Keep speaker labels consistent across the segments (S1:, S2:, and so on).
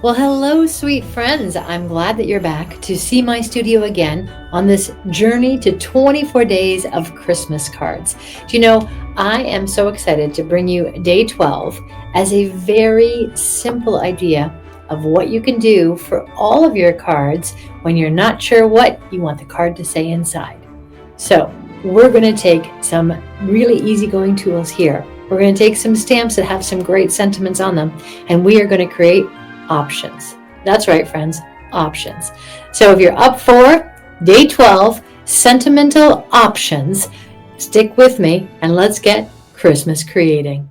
S1: Well, hello, sweet friends. I'm glad that you're back to see my studio again on this journey to 24 days of Christmas cards. Do you know, I am so excited to bring you day 12 as a very simple idea of what you can do for all of your cards when you're not sure what you want the card to say inside. So, we're going to take some really easygoing tools here. We're going to take some stamps that have some great sentiments on them, and we are going to create options. That's right, friends, options. So if you're up for day 12, sentimental options, stick with me and let's get Christmas creating.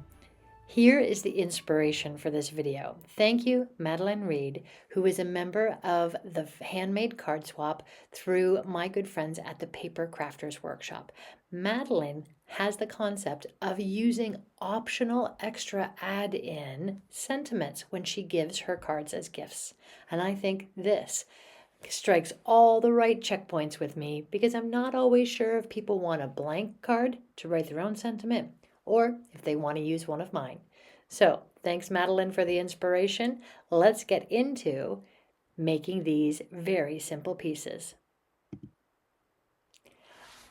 S1: Here is the inspiration for this video. Thank you, Madeline Reed, who is a member of the Handmade Card Swap through my good friends at the Paper Crafters Workshop. Madeline has the concept of using optional extra add-in sentiments when she gives her cards as gifts. And I think this strikes all the right checkpoints with me because I'm not always sure if people want a blank card to write their own sentiment or if they want to use one of mine. So thanks, Madeline, for the inspiration. Let's get into making these very simple pieces.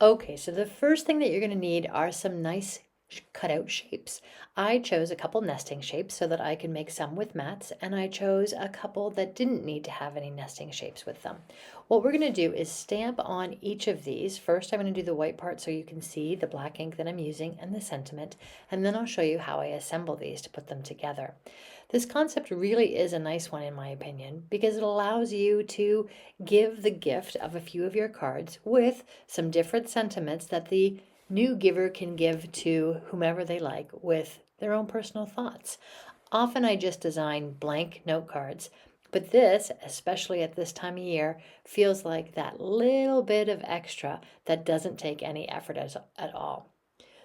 S1: Okay, so the first thing that you're going to need are some nice cutout shapes. I chose a couple nesting shapes so that I can make some with mats, and I chose a couple that didn't need to have any nesting shapes with them. What we're going to do is stamp on each of these. First, I'm going to do the white part so you can see the black ink that I'm using and the sentiment, and then I'll show you how I assemble these to put them together. This concept really is a nice one in my opinion because it allows you to give the gift of a few of your cards with some different sentiments that the new giver can give to whomever they like with their own personal thoughts. Often I just design blank note cards, but this, especially at this time of year, feels like that little bit of extra that doesn't take any effort at all.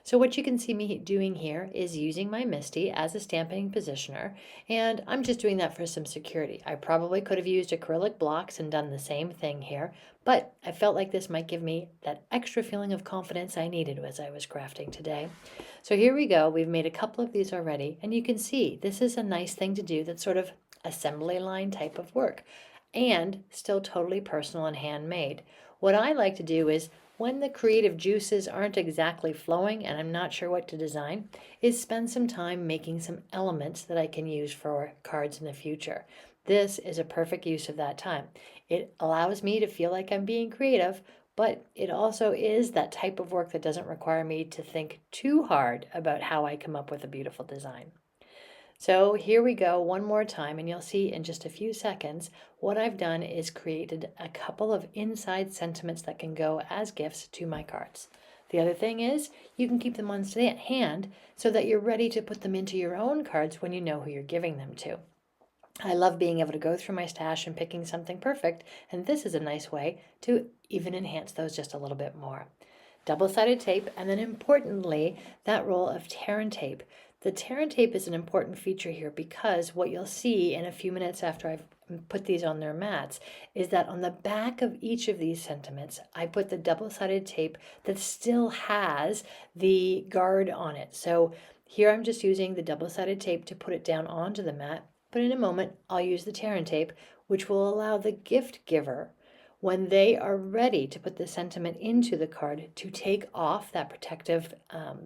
S1: So what you can see me doing here is using my MISTI as a stamping positioner, and I'm just doing that for some security. I probably could have used acrylic blocks and done the same thing here, but I felt like this might give me that extra feeling of confidence I needed as I was crafting today. So here we go. We've made a couple of these already, and you can see this is a nice thing to do that's sort of assembly line type of work and still totally personal and handmade. What I like to do is when the creative juices aren't exactly flowing and I'm not sure what to design, is spend some time making some elements that I can use for cards in the future. This is a perfect use of that time. It allows me to feel like I'm being creative, but it also is that type of work that doesn't require me to think too hard about how I come up with a beautiful design. So here we go one more time, and you'll see in just a few seconds what I've done is created a couple of inside sentiments that can go as gifts to my cards. The other thing is you can keep them on hand so that you're ready to put them into your own cards when you know who you're giving them to. I love being able to go through my stash and picking something perfect, and this is a nice way to even enhance those just a little bit more. Double-sided tape, and then importantly, that roll of tear and tape. The tear and tape is an important feature here because what you'll see in a few minutes after I've put these on their mats is that on the back of each of these sentiments, I put the double-sided tape that still has the guard on it. So here I'm just using the double-sided tape to put it down onto the mat, but in a moment I'll use the tear and tape, which will allow the gift giver, when they are ready to put the sentiment into the card, to take off that protective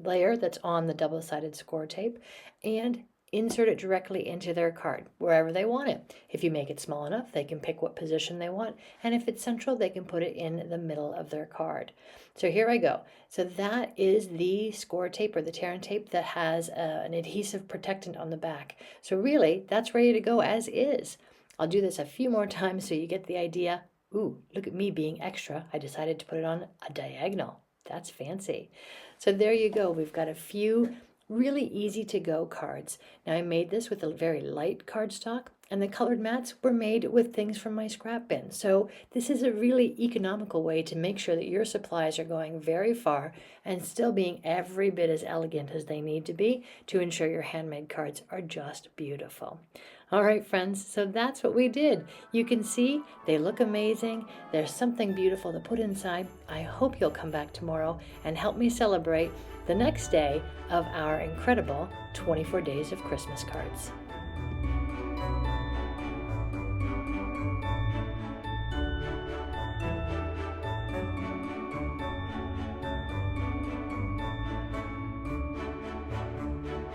S1: layer that's on the double-sided score tape and insert it directly into their card wherever they want it. If you make it small enough, they can pick what position they want, and if it's central, they can put it in the middle of their card. So here I go. So that is the score tape or the tear and tape that has an adhesive protectant on the back. So really, that's ready to go as is. I'll do this a few more times so you get the idea. Ooh, look at me being extra. I decided to put it on a diagonal. That's fancy. So there you go. We've got a few really easy to go cards. Now I made this with a very light cardstock, and the colored mats were made with things from my scrap bin. So this is a really economical way to make sure that your supplies are going very far and still being every bit as elegant as they need to be to ensure your handmade cards are just beautiful. All right, friends, so that's what we did. You can see they look amazing. There's something beautiful to put inside. I hope you'll come back tomorrow and help me celebrate the next day of our incredible 24 days of Christmas cards.